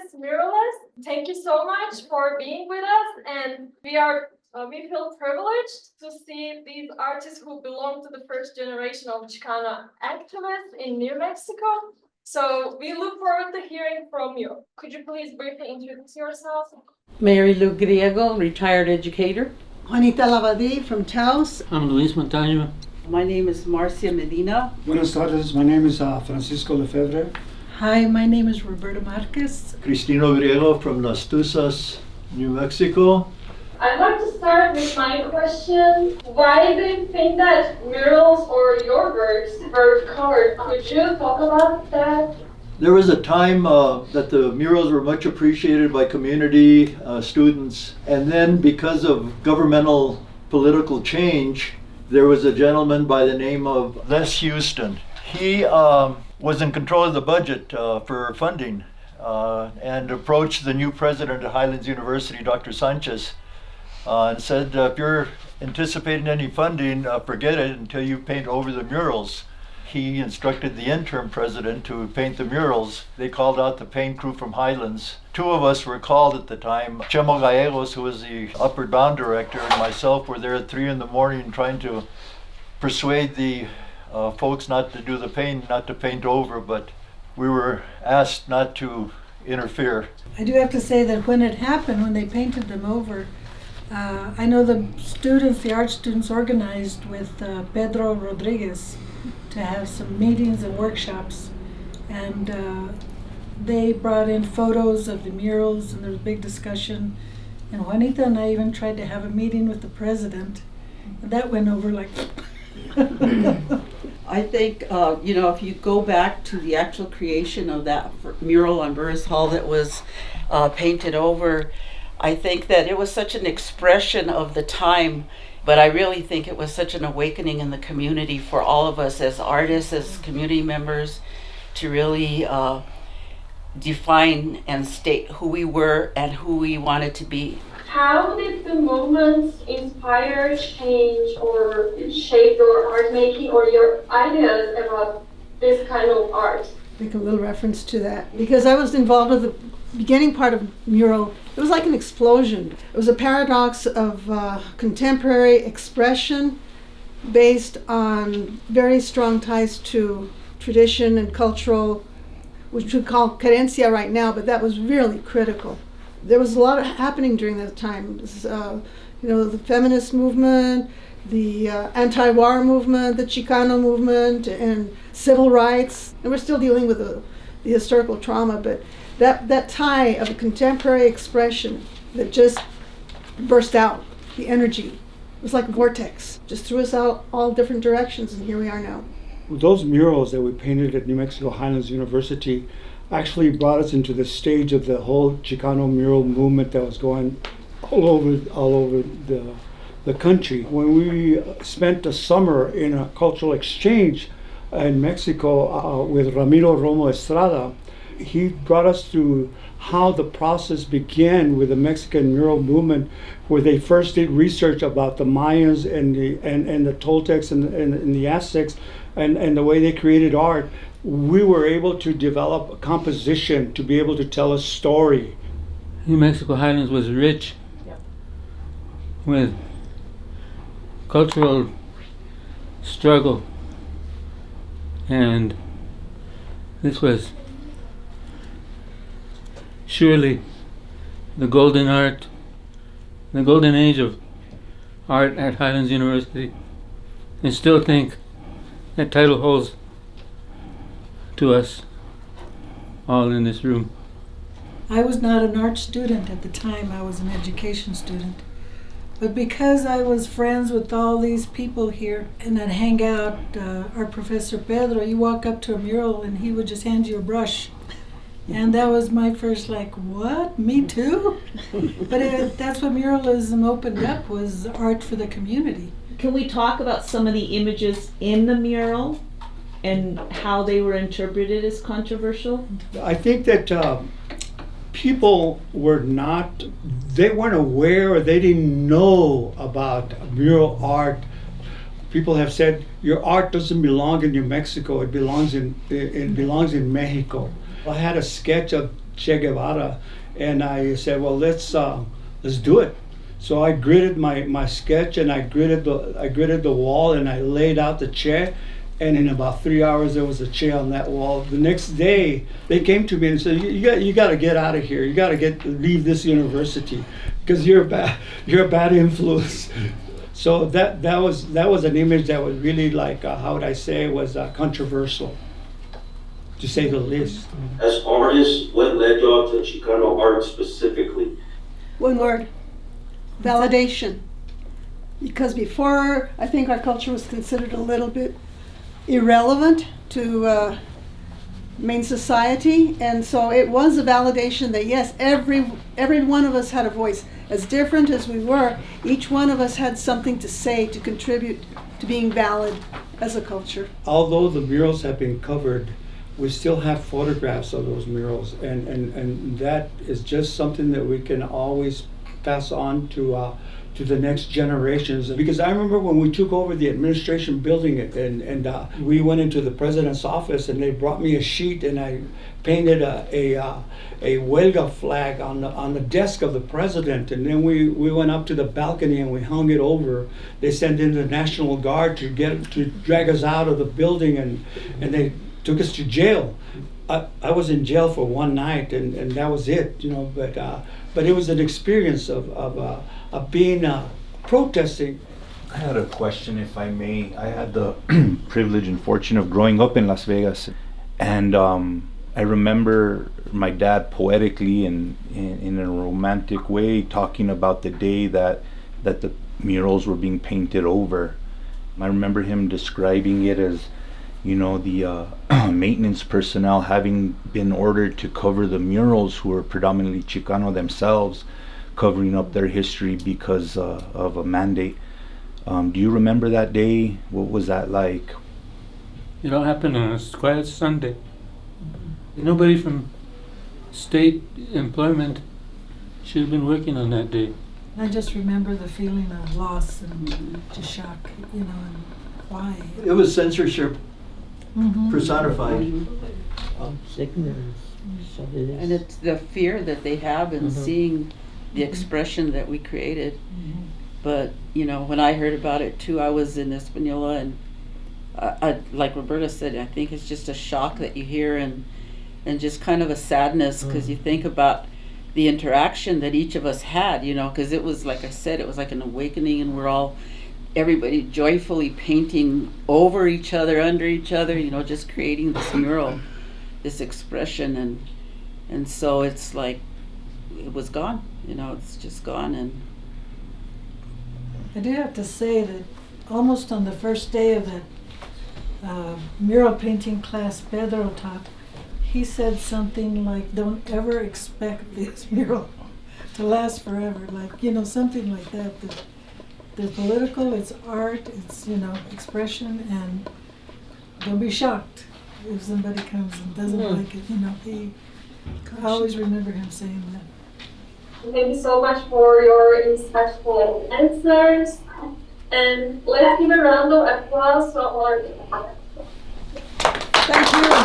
artists, muralists. Thank you so much for being with us, and we feel privileged to see these artists who belong to the first generation of Chicana activists in New Mexico. So we look forward to hearing from you. Could you please briefly introduce yourself? Mary Lou Griego, retired educator. Juanita Labadie from Taos. I'm Luis Montaño. My name is Marcia Medina. Buenas tardes, my name is Francisco Lefebvre. Hi, my name is Roberta Marquez. Cristino Griego from Las Tuzas, New Mexico. I'd like to start with my question. Why do you think that murals or your works were covered? Could you talk about that? There was a time that the murals were much appreciated by community, students, and then because of governmental political change, there was a gentleman by the name of Les Houston. He was in control of the budget for funding and approached the new president of Highlands University, Dr. Sanchez, and said, if you're anticipating any funding, forget it until you paint over the murals. He instructed the interim president to paint the murals. They called out the paint crew from Highlands. Two of us were called at the time. Chemo Gallegos, who was the Upward Bound director, and myself were there at 3 a.m. trying to persuade the folks not to do the paint, not to paint over, but we were asked not to interfere. I do have to say that when it happened, when they painted them over, I know the art students organized with Pedro Rodriguez to have some meetings and workshops, and they brought in photos of the murals, and there was a big discussion, and Juanita and I even tried to have a meeting with the president, and that went over like I think, if you go back to the actual creation of that mural on Burris Hall that was painted over, I think that it was such an expression of the time, but I really think it was such an awakening in the community for all of us as artists, as community members, to really define and state who we were and who we wanted to be. How did the movements inspire, change, or shape your art making or your ideas about this kind of art? make a little reference to that because I was involved with the beginning part of mural. It was like an explosion. It was a paradox of contemporary expression based on very strong ties to tradition and cultural, which we call carencia right now, but that was really critical. There was a lot happening during that time. The feminist movement, the anti-war movement, the Chicana movement, and civil rights. And we're still dealing with the historical trauma, but that tie of a contemporary expression that just burst out, the energy. It was like a vortex, just threw us out all different directions, and here we are now. Those murals that we painted at New Mexico Highlands University actually brought us into the stage of the whole Chicano mural movement that was going all over the country. When we spent a summer in a cultural exchange in Mexico with Ramiro Romo Estrada, he brought us through how the process began with the Mexican mural movement, where they first did research about the Mayas and the Toltecs and the Aztecs and the way they created art. We were able to develop a composition to be able to tell a story. New Mexico Highlands was rich with cultural struggle, and this was surely the golden age of art at Highlands University, and still think that title holds to us all in this room. I was not an art student at the time, I was an education student. But because I was friends with all these people here and I'd hang out, our Professor Pedro, you walk up to a mural and he would just hand you a brush. And that was my first what? Me too? But that's what muralism opened up, was art for the community. Can we talk about some of the images in the mural and how they were interpreted as controversial? I think that people they weren't aware, or they didn't know about mural art. People have said, your art doesn't belong in New Mexico, it belongs in Mexico. I had a sketch of Che Guevara, and I said, well, let's do it. So I gridded my sketch, and I gridded the wall, and I laid out the Che, and in about 3 hours there was a Che on that wall. The next day they came to me and said, you got to get out of here. You got to leave this university because you're a bad influence. So that was an image that was really like how would I say, was controversial, to say the least. As artists, what led y'all to Chicano art specifically? One word: validation. Because before, I think our culture was considered a little bit irrelevant to main society, and so it was a validation that yes, every one of us had a voice. As different as we were, each one of us had something to say, to contribute to being valid as a culture. Although the murals have been covered, we still have photographs of those murals, and that is just something that we can always pass on to the next generations. Because I remember when we took over the administration building, and we went into the president's office, and they brought me a sheet, and I painted a huelga flag on the desk of the president, and then we went up to the balcony and we hung it over. They sent in the National Guard to drag us out of the building, and they took us to jail. I was in jail for one night, and that was it, you know. But it was an experience of being protesting. I had a question, if I may. I had the privilege and fortune of growing up in Las Vegas, and I remember my dad poetically and in a romantic way talking about the day that the murals were being painted over. I remember him describing it as, you know, the maintenance personnel having been ordered to cover the murals, who were predominantly Chicano themselves, covering up their history because of a mandate. Do you remember that day? What was that like? It all happened on a quiet Sunday. Nobody from state employment should have been working on that day. I just remember the feeling of loss and just shock, you know, and why. It was censorship personified. And it's the fear that they have in seeing the expression that we created. But, you know, when I heard about it too, I was in Española, and I, like Roberta said, I think it's just a shock that you hear, and just kind of a sadness, because you think about the interaction that each of us had, you know, because it was, like I said, it was like an awakening, and everybody joyfully painting over each other, under each other, you know, just creating this mural, this expression, and so it's like it was gone, you know, it's just gone. And I do have to say that almost on the first day of that mural painting class Pedro taught, he said something like, don't ever expect this mural to last forever, like, you know, something like that. They're political, it's art, it's, you know, expression, and don't be shocked if somebody comes and doesn't like it, you know. I always remember him saying that. Thank you so much for your insightful answers. And let's give a round of applause to our Thank you.